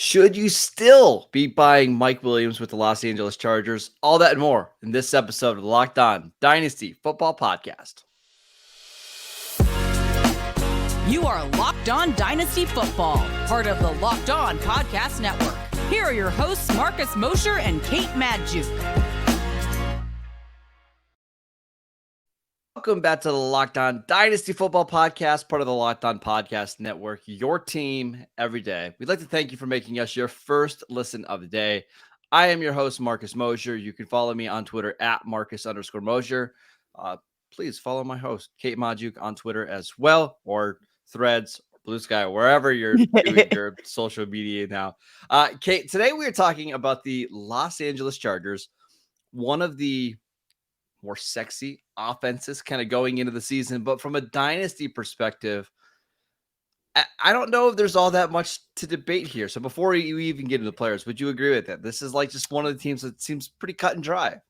Should you still be buying Mike Williams with the Los Angeles Chargers? All that and more in this episode of the Locked On Dynasty Football Podcast. You are Locked On Dynasty Football, part of the Locked On Podcast Network. Here are your hosts, Marcus Mosher and Kate Madjuk. Welcome back to the Locked On Dynasty Football Podcast, part of the Locked On Podcast Network, your team every day. We'd like to thank you for making us your first listen of the day. I am your host, Marcus Mosher. You can follow me on Twitter at Marcus_Mosher. Please follow my host, Kate Madjuk, on Twitter as well, or Threads, Blue Sky, wherever you're doing your social media now. Kate, today we are talking about the Los Angeles Chargers, one of the more sexy offenses kind of going into the season. But from a dynasty perspective, I don't know if there's all that much to debate here. So before you even get into the players, would you agree with that? This is like just one of the teams that seems pretty cut and dry.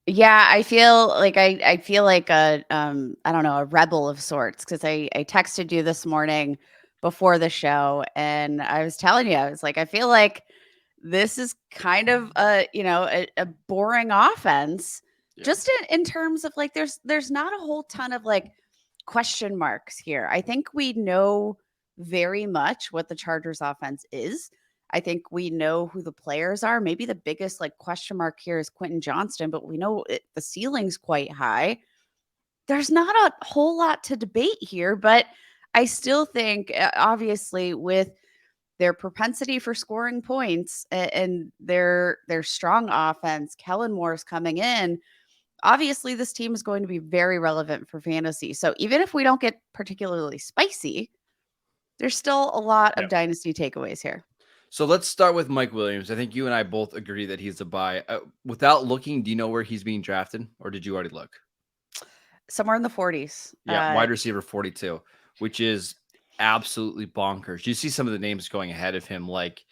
Yeah, I feel like I feel like a I don't know, a rebel of sorts, because I texted you this morning before the show and I was telling you, I was like, I feel like this is kind of a boring offense. Yeah. Just in terms of like there's not a whole ton of like question marks here. I think we know very much what the Chargers offense is. I think we know who the players are. Maybe the biggest like question mark here is Quentin Johnston, but we know the ceiling's quite high. There's not a whole lot to debate here, but I still think, obviously, with their propensity for scoring points and their strong offense, Kellen Moore is coming in. Obviously, this team is going to be very relevant for fantasy. So even if we don't get particularly spicy, there's still a lot of dynasty takeaways here. So let's start with Mike Williams. I think you and I both agree that he's a buy. Without looking, do you know where he's being drafted, or did you already look? Somewhere in the 40s. Yeah, wide receiver 42, which is absolutely bonkers. You see some of the names going ahead of him, like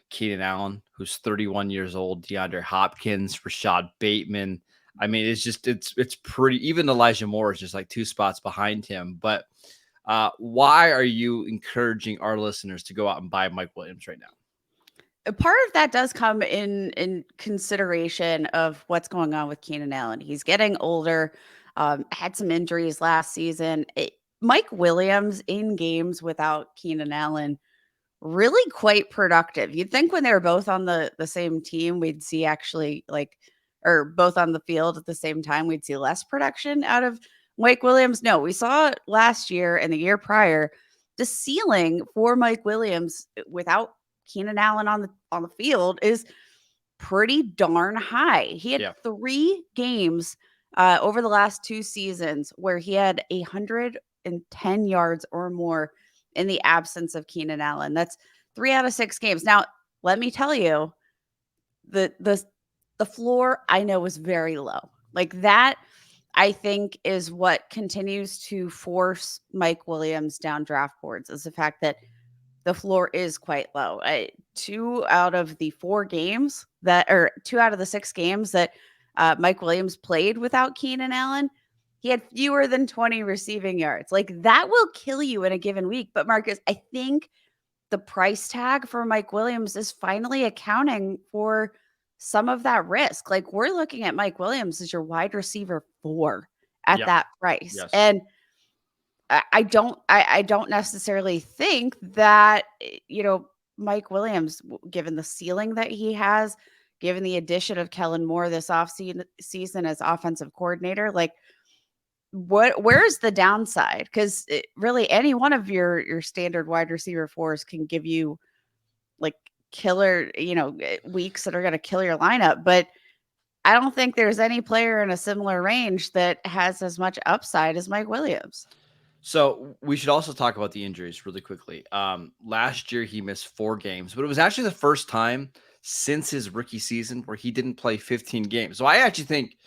Keenan Allen, who's 31 years old, DeAndre Hopkins, Rashad Bateman. I mean, it's pretty. Even Elijah Moore is just like two spots behind him. But why are you encouraging our listeners to go out and buy Mike Williams right now? A part of that does come in consideration of what's going on with Keenan Allen. He's getting older, had some injuries last season. Mike Williams in games without Keenan Allen, really quite productive. You'd think when they were both on the same team, we'd see actually or both on the field at the same time, we'd see less production out of Mike Williams. No, we saw last year and the year prior, the ceiling for Mike Williams without Keenan Allen on the field is pretty darn high. He had 3 games over the last 2 seasons where he had 110 yards or more in the absence of Keenan Allen. That's 3 out of 6 games. Now, let me tell you, the floor I know is very low. Like that, I think, is what continues to force Mike Williams down draft boards, is the fact that the floor is quite low. 2 out of the 6 games that Mike Williams played without Keenan Allen, he had fewer than 20 receiving yards. Like that will kill you in a given week. But Marcus, I think the price tag for Mike Williams is finally accounting for some of that risk. Like we're looking at Mike Williams as your wide receiver 4 at that price. Yes. And I don't necessarily think that, Mike Williams, given the ceiling that he has, given the addition of Kellen Moore this offseason as offensive coordinator, like where's the downside? Because really any one of your standard wide receiver 4s can give you like killer, weeks that are going to kill your lineup. But I don't think there's any player in a similar range that has as much upside as Mike Williams. So we should also talk about the injuries really quickly. Last year he missed 4 games, but it was actually the first time since his rookie season where he didn't play 15 games. So I actually think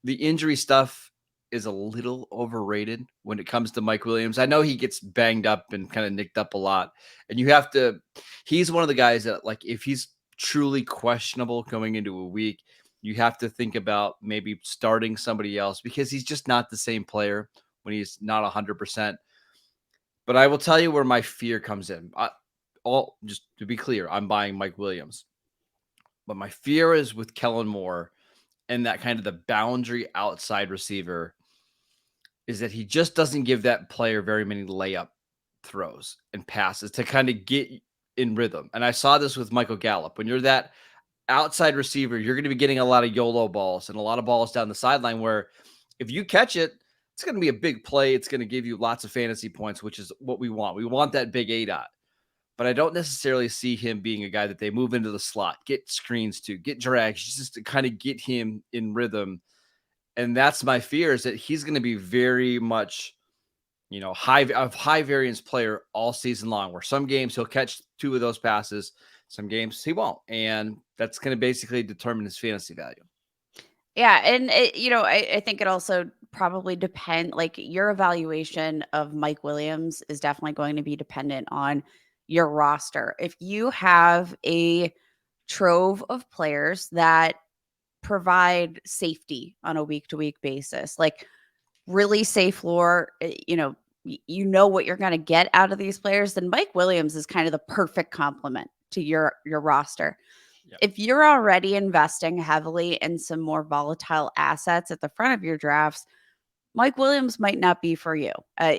the injury stuff is a little overrated when it comes to Mike Williams. I know he gets banged up and kind of nicked up a lot, and he's one of the guys that, like, if he's truly questionable going into a week, you have to think about maybe starting somebody else because he's just not the same player when he's not 100%. But I will tell you where my fear comes in. just to be clear, I'm buying Mike Williams. But my fear is with Kellen Moore and that kind of the boundary outside receiver is that he just doesn't give that player very many layup throws and passes to kind of get in rhythm. And I saw this with Michael Gallup. When you're that outside receiver, you're going to be getting a lot of YOLO balls and a lot of balls down the sideline where if you catch it, it's going to be a big play. It's going to give you lots of fantasy points, which is what we want. We want that big ADOT. But I don't necessarily see him being a guy that they move into the slot, get screens to, get drags, just to kind of get him in rhythm. And that's my fear is that he's going to be very much, high variance player all season long, where some games he'll catch 2 of those passes, some games he won't. And that's going to basically determine his fantasy value. Yeah. And, I think it also probably depend, like your evaluation of Mike Williams is definitely going to be dependent on your roster. If you have a trove of players that provide safety on a week-to-week basis, like really safe floor, you know what you're going to get out of these players, then Mike Williams is kind of the perfect complement to your roster. Yep. If you're already investing heavily in some more volatile assets at the front of your drafts, Mike Williams might not be for you. At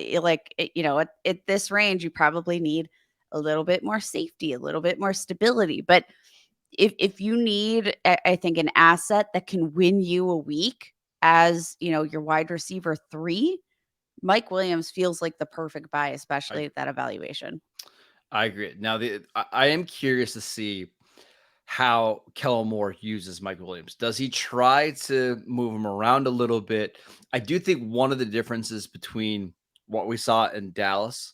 this range, you probably need a little bit more safety, a little bit more stability. But if you need, I think, an asset that can win you a week as, your wide receiver 3, Mike Williams feels like the perfect buy, especially at that evaluation. I agree. Now, I am curious to see how Kellen Moore uses Mike Williams. Does he try to move him around a little bit? I do think one of the differences between what we saw in Dallas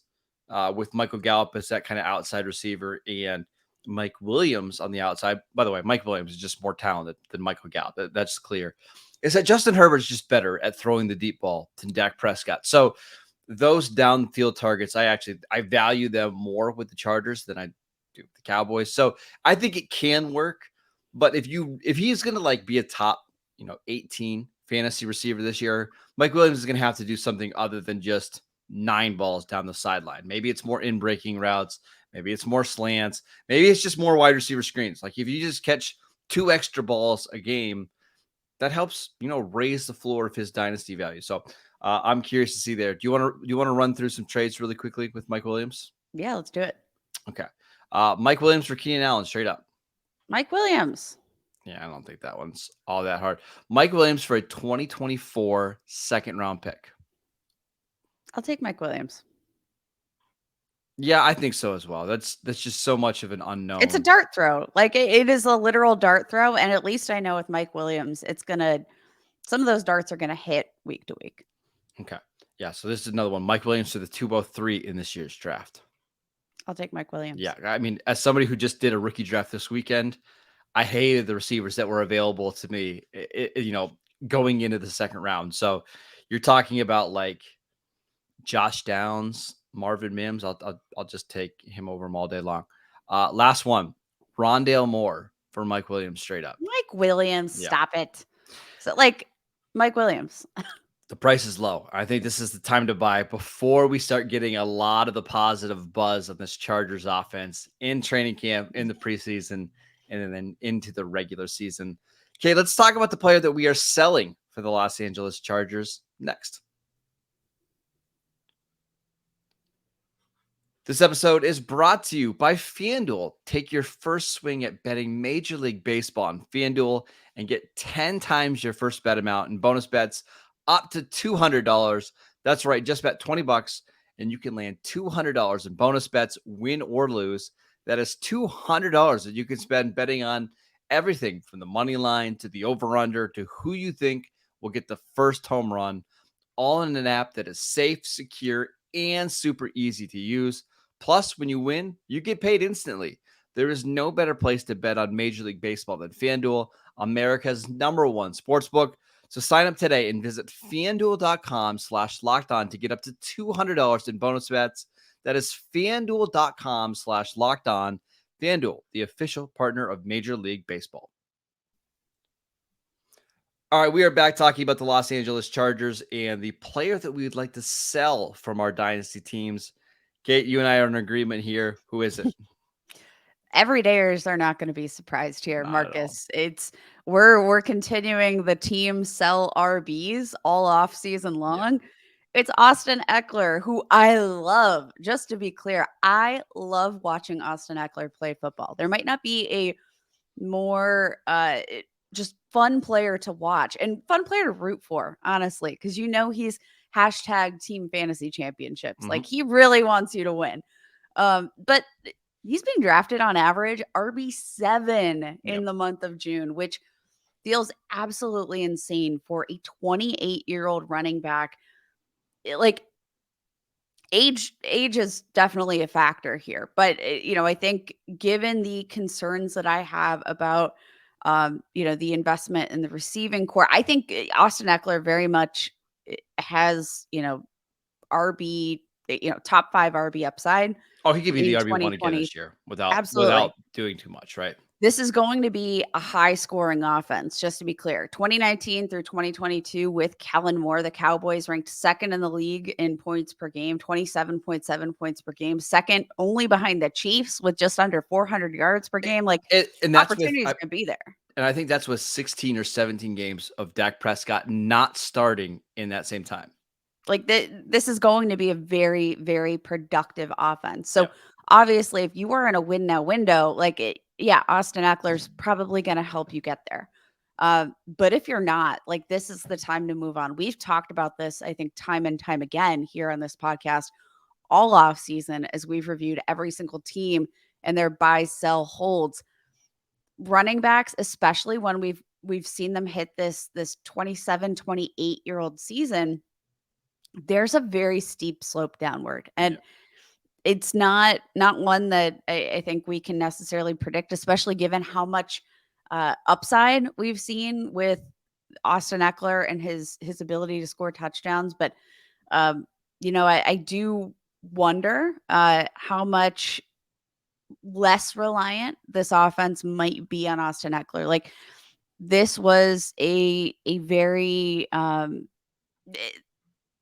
with Michael Gallup as that kind of outside receiver and Mike Williams on the outside. By the way, Mike Williams is just more talented than Michael Gallup. That's clear. Is that Justin Herbert's just better at throwing the deep ball than Dak Prescott. So those downfield targets, I value them more with the Chargers than I do with the Cowboys. So I think it can work. But if he's going to be a top, 18 fantasy receiver this year, Mike Williams is going to have to do something other than just 9 balls down the sideline. Maybe it's more in breaking routes. Maybe it's more slants. Maybe it's just more wide receiver screens. Like if you just catch 2 extra balls a game, that helps, raise the floor of his dynasty value. So I'm curious to see there. Do you want to run through some trades really quickly with Mike Williams? Yeah, let's do it. Okay. Mike Williams for Keenan Allen, straight up. Mike Williams. Yeah, I don't think that one's all that hard. Mike Williams for a 2024 second-round pick. I'll take Mike Williams. Yeah, I think so as well. That's just so much of an unknown. It's a dart throw. Like it is a literal dart throw. And at least I know with Mike Williams, some of those darts are going to hit week to week. Okay. Yeah. So this is another one. Mike Williams to the 203 in this year's draft. I'll take Mike Williams. Yeah. I mean, as somebody who just did a rookie draft this weekend, I hated the receivers that were available to me, going into the second round. So you're talking about like Josh Downs, Marvin Mims. I'll just take him over him all day long. Last one, Rondale Moore for Mike Williams, straight up. Mike Williams, Yeah. Stop it. So Mike Williams. The price is low. I think this is the time to buy before we start getting a lot of the positive buzz on this Chargers offense in training camp, in the preseason, and then into the regular season. Okay, let's talk about the player that we are selling for the Los Angeles Chargers next. This episode is brought to you by FanDuel. Take your first swing at betting Major League Baseball on FanDuel and get 10 times your first bet amount and bonus bets up to $200. That's right, just bet $20 and you can land $200 in bonus bets, win or lose. That is $200 that you can spend betting on everything from the money line to the over-under to who you think will get the first home run, all in an app that is safe, secure, and super easy to use. Plus, when you win, you get paid instantly. There is no better place to bet on Major League Baseball than FanDuel, America's #1 sportsbook. So sign up today and visit FanDuel.com/lockedon to get up to $200 in bonus bets. That is FanDuel.com/lockedon. FanDuel, the official partner of Major League Baseball. All right, we are back talking about the Los Angeles Chargers and the player that we would like to sell from our dynasty teams. Kate, you and I are in agreement here. Who is it? Everydayers are not going to be surprised here, Not at all. Marcus. We're continuing the team sell RBs all off season Yeah. long. It's Austin Ekeler, who I love. Just to be clear, I love watching Austin Ekeler play football. There might not be a more just fun player to watch and fun player to root for, honestly, because he's hashtag team fantasy championships. Mhm. Like he really wants you to win. But he's being drafted on average RB7 Yep. in the month of June, which feels absolutely insane for a 28-year-old running back. Like age is definitely a factor here, but I think given the concerns that I have about the investment in the receiving core, I think Austin Ekeler very much has RB, top 5 RB upside Oh, he could be the in RB1 again 2020. this year without Absolutely. doing too much, right? This is going to be a high scoring offense, just to be clear. 2019 through 2022 with Kellen Moore, the Cowboys ranked second in the league in points per game, 27.7 points per game, second only behind the Chiefs with just under 400 yards per game. Like And that's with opportunities can be there. and I think that's with 16 or 17 games of Dak Prescott not starting in that same time. Like this is going to be a very, very productive offense. So Yep. obviously, if you are in a win now window, Austin Eckler's probably going to help you get there. But if you're not, like this is the time to move on. We've talked about this, I think, time and time again here on this podcast all off season as we've reviewed every single team and their buy, sell, holds. Running backs, especially when we've seen them hit this 27, 28-year-old season, there's a very steep slope downward. And it's not one that I think we can necessarily predict, especially given how much upside we've seen with Austin Ekeler and his ability to score touchdowns. But, I do wonder how much less reliant this offense might be on Austin Ekeler. Like this was a very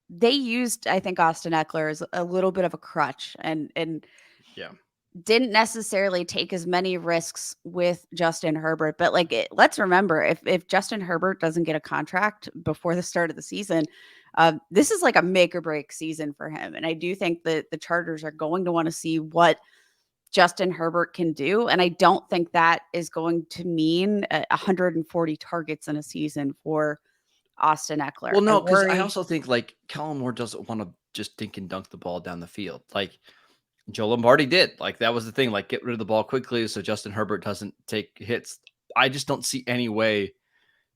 they used, I think, Austin Ekeler as a little bit of a crutch and Yeah. didn't necessarily take as many risks with Justin Herbert. But let's remember, if Justin Herbert doesn't get a contract before the start of the season, this is like a make or break season for him. And I do think that the Chargers are going to want to see what Justin Herbert can do. And I don't think that is going to mean 140 targets in a season for Austin Ekeler. Well, no, because I also think like Kellen Moore doesn't want to just dink and dunk the ball down the field. Like Joe Lombardi did. Like that was the thing. Like get rid of the ball quickly so Justin Herbert doesn't take hits. I just don't see any way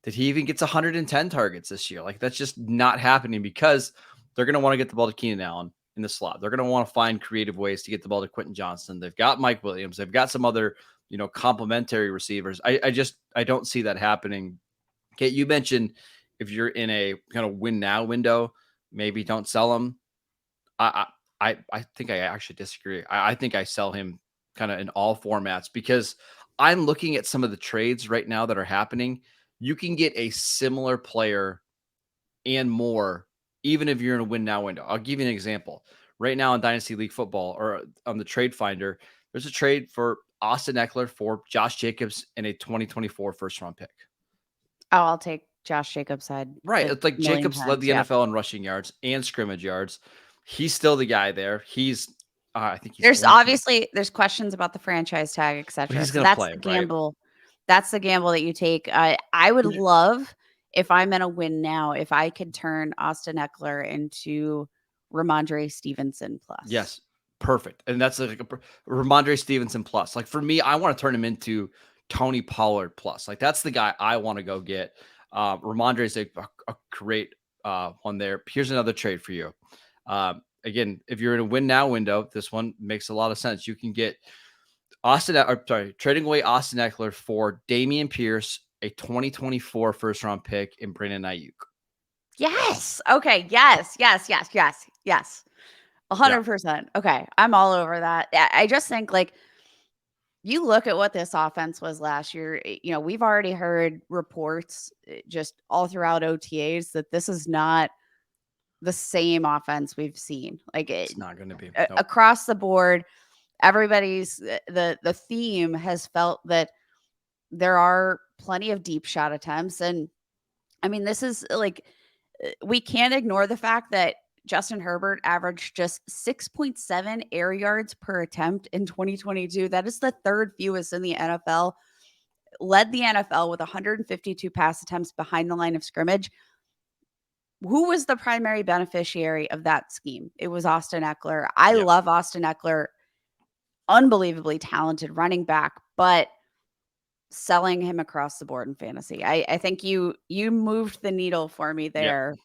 that he even gets 110 targets this year. Like that's just not happening because they're going to want to get the ball to Keenan Allen in the slot. They're going to want to find creative ways to get the ball to Quentin Johnson. They've got Mike Williams. They've got some other, complementary receivers. I don't see that happening. Okay, you mentioned if you're in a kind of win now window, maybe don't sell him. I think I actually disagree. I think I sell him kind of in all formats because I'm looking at some of the trades right now that are happening. You can get a similar player and more, even if you're in a win now window. I'll give you an example. Right now in Dynasty League Football or on the Trade Finder, there's a trade for Austin Ekeler for Josh Jacobs and a 2024 first round pick. Oh, I'll take Josh Jacobs' side. Right. It's like Jacobs led the NFL in rushing yards and scrimmage yards. He's still the guy there. I think there's obviously questions about the franchise tag, etc. He's So going to play, the gamble. Right? That's the gamble that you take. I would love if I'm in a win now, if I could turn Austin Ekeler into Ramondre Stevenson plus. Yes. Perfect. And that's like a Ramondre Stevenson plus. Like for me, I want to turn him into Tony Pollard plus. Like that's the guy I want to go get. Ramondre is a great one there. Here's another trade for you. Again, if you're in a win now window, this one makes a lot of sense. You can get trading away Austin Ekeler for Dameon Pierce, a 2024 first round pick, and Brandon Ayuk. Yes. Okay. Yes. 100%. Okay. I'm all over that. I just think you look at what this offense was last year, we've already heard reports just all throughout OTAs that this is not the same offense we've seen. It's not going to be. Across the board. everybody's the theme has felt that there are plenty of deep shot attempts. And I mean, this is like, we can't ignore the fact that Justin Herbert averaged just 6.7 air yards per attempt in 2022. That is the third fewest in the NFL, led the NFL with 152 pass attempts behind the line of scrimmage. Who was the primary beneficiary of that scheme? It was Austin Ekeler. I love Austin Ekeler, unbelievably talented running back, but selling him across the board in fantasy. I think you moved the needle for me there.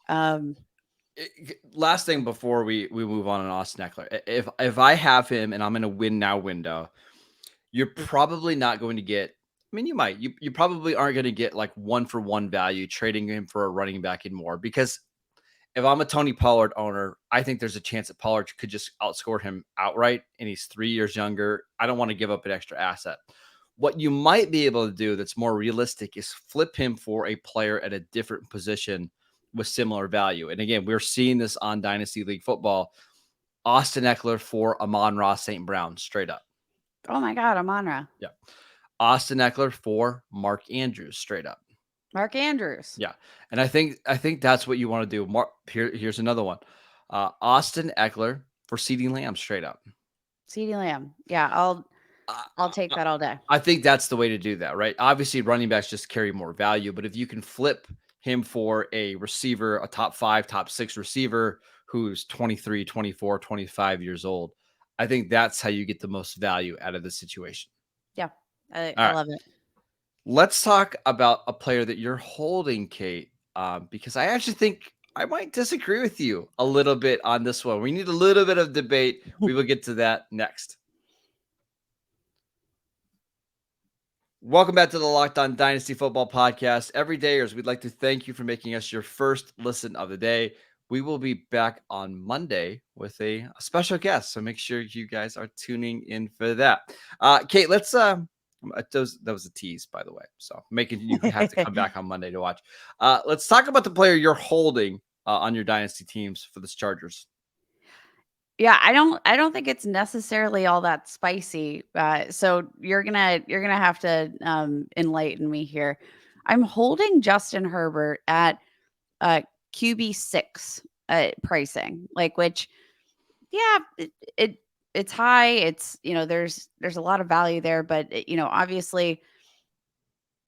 Last thing before we move on Austin Ekeler. If I have him and I'm in a win now window, you're probably not going to get, I mean, you might, you probably aren't going to get like 1-for-1 value trading him for a running back and more, because if I'm a Tony Pollard owner, I think there's a chance that Pollard could just outscore him outright, and he's 3 years younger. I don't want to give up an extra asset. What you might be able to do that's more realistic is flip him for a player at a different position with similar value. And again, we're seeing this on Dynasty League football. Austin Ekeler for Amon-Ra St. Brown, straight up. Oh my God, Amon-Ra. Yeah. Austin Ekeler for Mark Andrews, straight up. Mark Andrews. Yeah. And I think that's what you want to do. Here's another one. Austin Ekeler for CeeDee Lamb, straight up. CeeDee Lamb. Yeah, I'll take that all day. I think that's the way to do that, right? Obviously, running backs just carry more value, but if you can flip him for a receiver, a top 5, top 6 receiver who's 23, 24, 25 years old, I think that's how you get the most value out of the situation. Yeah, I love it. Let's talk about a player that you're holding, Kate, because I actually think I might disagree with you a little bit on this one. We need a little bit of debate. We will get to that next. Welcome back to the Locked On Dynasty Football Podcast. Every dayers, we'd like to thank you for making us your first listen of the day. We will be back on Monday with a special guest, so make sure you guys are tuning in for that. Kate, let's that was a tease, by the way, so making you have to come back on Monday to watch. Let's talk about the player you're holding on your Dynasty teams for the Chargers. Yeah, I don't think it's necessarily all that spicy. So you're gonna have to enlighten me here. I'm holding Justin Herbert at QB6 pricing, like, which, yeah, it's high. It's, there's a lot of value there, but obviously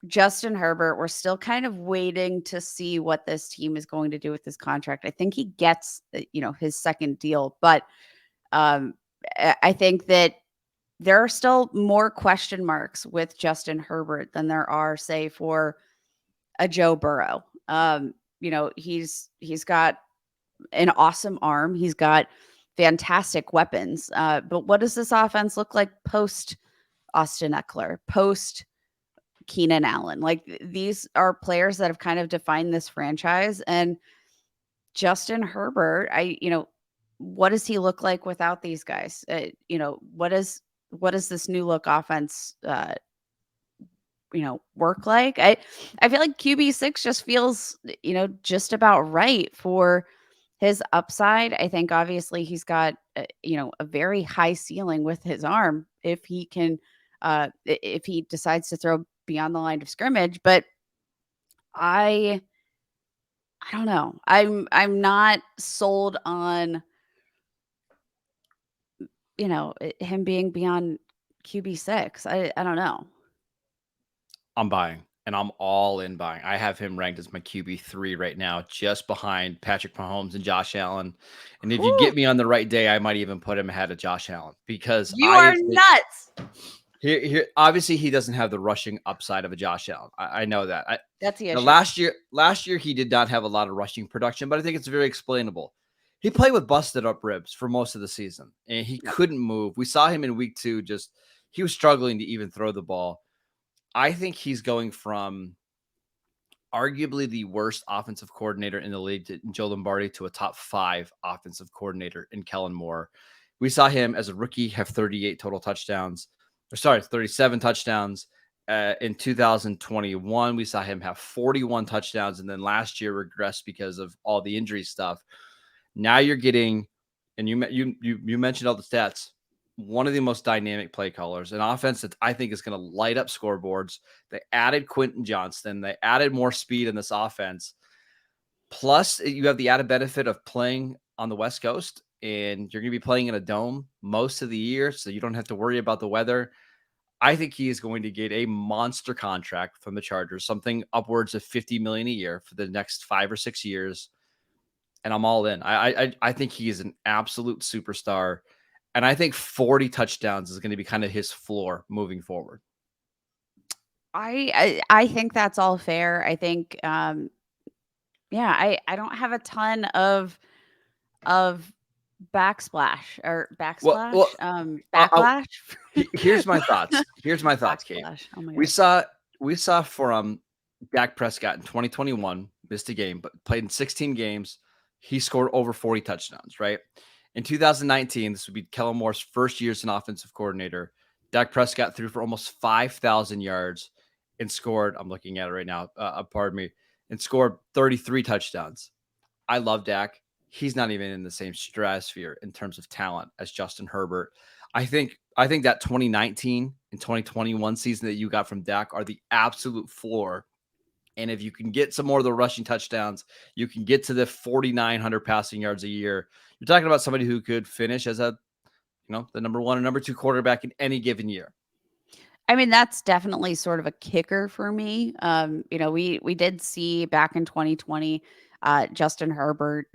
Justin Herbert, we're still kind of waiting to see what this team is going to do with this contract. I think he gets, his second deal, but I think that there are still more question marks with Justin Herbert than there are, say, for a Joe Burrow. He's got an awesome arm. He's got fantastic weapons. But what does this offense look like post Austin Ekeler, post Keenan Allen? Like, these are players that have kind of defined this franchise, and Justin Herbert, what does he look like without these guys? What is this new look offense, work like? I feel like QB6 just feels, just about right for his upside. I think obviously he's got, a very high ceiling with his arm if he can, if he decides to throw beyond the line of scrimmage. But I don't know. I'm not sold on, him being beyond QB6. I don't know. I'm buying, and I'm all in buying. I have him ranked as my QB3 right now, just behind Patrick Mahomes and Josh Allen. And if you get me on the right day, I might even put him ahead of Josh Allen, because you are nuts. Here, obviously, he doesn't have the rushing upside of a Josh Allen. I know that. That's the issue. Last year, he did not have a lot of rushing production, but I think it's very explainable. He played with busted up ribs for most of the season, and he couldn't move. We saw him in week 2. He was struggling to even throw the ball. I think he's going from arguably the worst offensive coordinator in the league, Joe Lombardi, to a top 5 offensive coordinator in Kellen Moore. We saw him as a rookie have 37 touchdowns. In 2021, we saw him have 41 touchdowns, and then last year regressed because of all the injury stuff. Now you're getting, and you mentioned all the stats, one of the most dynamic play callers, an offense that I think is going to light up scoreboards. They added Quentin Johnston. They added more speed in this offense. Plus, you have the added benefit of playing on the West Coast, and you're going to be playing in a dome most of the year, so you don't have to worry about the weather. I think he is going to get a monster contract from the Chargers, something upwards of $50 million a year for the next 5 or 6 years. And I'm all in. I think he is an absolute superstar. And I think 40 touchdowns is going to be kind of his floor moving forward. I think that's all fair. I think I don't have a ton of backsplash or backsplash backlash. Here's my thoughts. Kate. Backsplash. Oh my God. We saw for Dak Prescott in 2021, missed a game, but played in 16 games. He scored over 40 touchdowns, right? In 2019, this would be Kellen Moore's first year as an offensive coordinator. Dak Prescott threw for almost 5,000 yards and scored, I'm looking at it right now, and scored 33 touchdowns. I love Dak. He's not even in the same stratosphere in terms of talent as Justin Herbert. I think that 2019 and 2021 season that you got from Dak are the absolute floor. And if you can get some more of the rushing touchdowns, you can get to the 4,900 passing yards a year. You're talking about somebody who could finish as the number 1 and number 2 quarterback in any given year. I mean, that's definitely sort of a kicker for me. We did see back in 2020, Justin Herbert,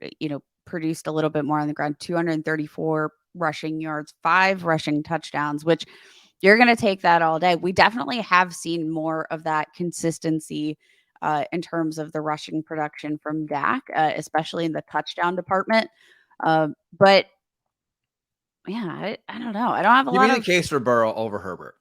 produced a little bit more on the ground, 234 rushing yards, 5 rushing touchdowns, which you're going to take that all day. We definitely have seen more of that consistency in terms of the rushing production from Dak, especially in the touchdown department. But yeah, I don't know. I don't have a lot of the case for Burrow over Herbert.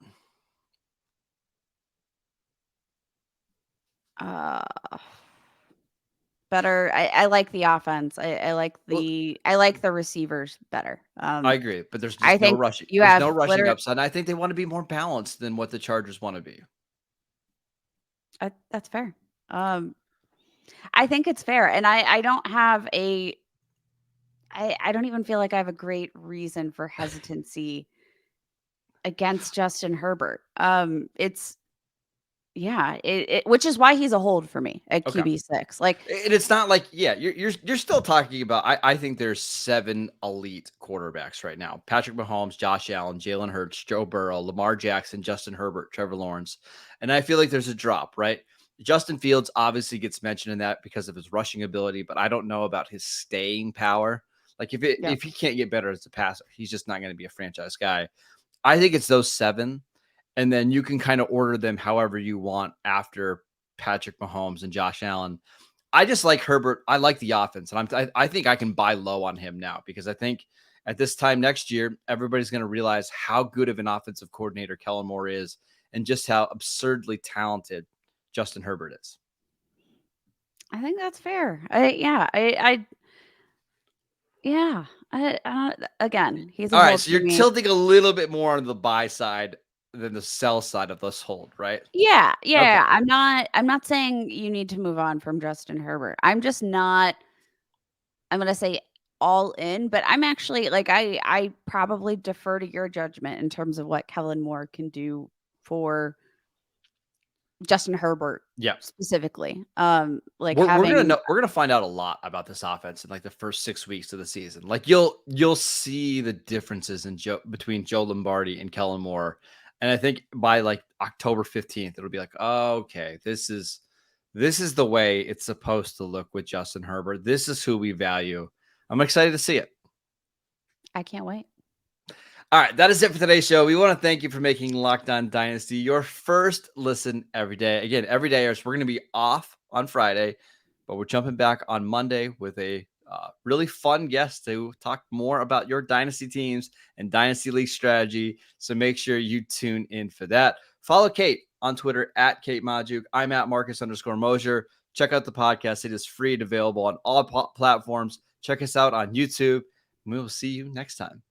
Better. I like the offense. I like the receivers better. I agree, but there's just I think no rushing. you There's have no rushing upside. And I think they want to be more balanced than what the Chargers want to be. That's fair. I think it's fair, and I don't have a. I don't even feel like I have a great reason for hesitancy against Justin Herbert. It's which is why he's a hold for me at QB6. Like, it's not like, you're still talking about. I think there's 7 elite quarterbacks right now: Patrick Mahomes, Josh Allen, Jalen Hurts, Joe Burrow, Lamar Jackson, Justin Herbert, Trevor Lawrence, and I feel like there's a drop, right? Justin Fields obviously gets mentioned in that because of his rushing ability, but I don't know about his staying power. Like, if he can't get better as a passer, he's just not going to be a franchise guy. I think it's those 7. And then you can kind of order them however you want after Patrick Mahomes and Josh Allen. I just like Herbert. I like the offense. And I think I can buy low on him now, because I think at this time next year, everybody's going to realize how good of an offensive coordinator Kellen Moore is and just how absurdly talented Justin Herbert is. I think that's fair. Again, he's all right. So you're tilting a little bit more on the buy side than the sell side of this hold, right? Yeah. Okay. I'm not saying you need to move on from Justin Herbert. I'm just not. I'm going to say all in, but I'm actually like I probably defer to your judgment in terms of what Kellen Moore can do for Justin Herbert, specifically. Like, we're gonna find out a lot about this offense in like the first 6 weeks of the season. Like, you'll see the differences between Joe Lombardi and Kellen Moore, and I think by like October 15th, it'll be like, oh, okay, this is the way it's supposed to look with Justin Herbert. This is who we value. I'm excited to see it. I can't wait. All right, that is it for today's show. We want to thank you for making Locked On Dynasty your first listen every day. Again, every day, we're going to be off on Friday, but we're jumping back on Monday with a really fun guest to talk more about your Dynasty teams and Dynasty League strategy. So make sure you tune in for that. Follow Kate on Twitter at Kate Majuk. I'm at Marcus_Mosier. Check out the podcast. It is free and available on all platforms. Check us out on YouTube. We will see you next time.